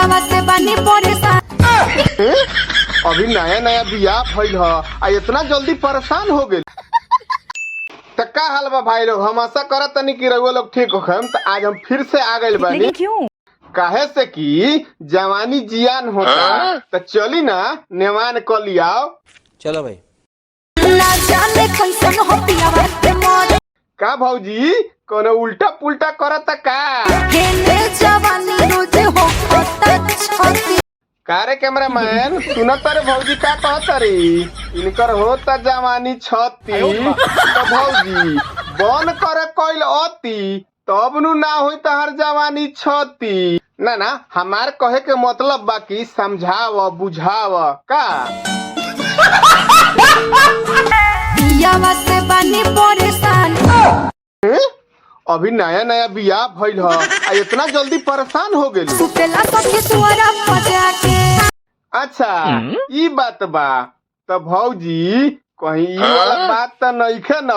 पियावा से बनी परेशान। अभी नया नया बियाह भइल ह आ इतना जल्दी परेशान हो गए। तो का हाल बा भाई लोग, हम आशा करत तनी कि रउआ लोग ठीक होखम। तो आज हम फिर से आ गइल बानी। क्यों? काहे से कि जवानी जियान होता। तो चली ना नेवान क लियाओ। चलो भाई। ना जाने कैसन हो पियावा के मन। का भौजी कोनो उल्टा पुल्टा करत का? हेले जवानी रोज हो छती। कारे कैमरामैन सुनत रे भौजी का कहत रे? इनकर होता जवानी छती। तो भौजी बन करे कइल अति तब नु ना होई तहर जवानी छती। ना ना हमार कहे के मतलब बा कि समझाव बुझाव का। पियावा से बनी परेशान। अभी नया नया बियाह भइल ह आ इतना जल्दी परेशान हो गेल। सुतेला सखी सुअरा बजा के। अच्छा ई बात बा। तो भौजी कहीं ई वाला बात तो नइखे न?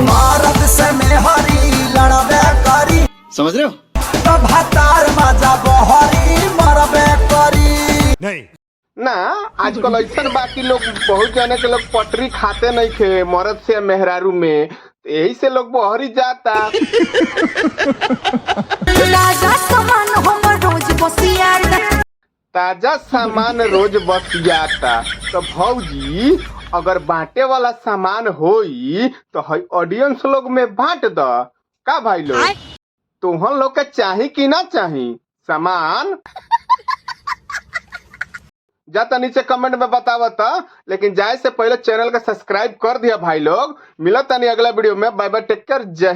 भारत से मेहरी लड़बे करी, समझ रहे हो? तब हतार मजा बहरी मरबे करी। नहीं। ना आजकल ऐसा बाकी लोग बहुत जाने के लोग पटरी खाते नहीं खे मर्द से मेहरारू में। तो यही से लोग बहरी जाता। ताजा सामान हमर रोज बसियाता। ताजा सामान रोज बसियाता। तो भौजी अगर बांटे वाला सामान होई तो है ऑडियंस लोग में बांट द का भाई लोग। तुहन लोग के चाही कि ना चाही सामान? जाता नीचे कमेंट में बतावत। लेकिन जाए से पहले चैनल का सब्सक्राइब कर दिया भाई लोग। मिलत नहीं अगला वीडियो में। बाय बाय, टेक केयर, जय हिंद।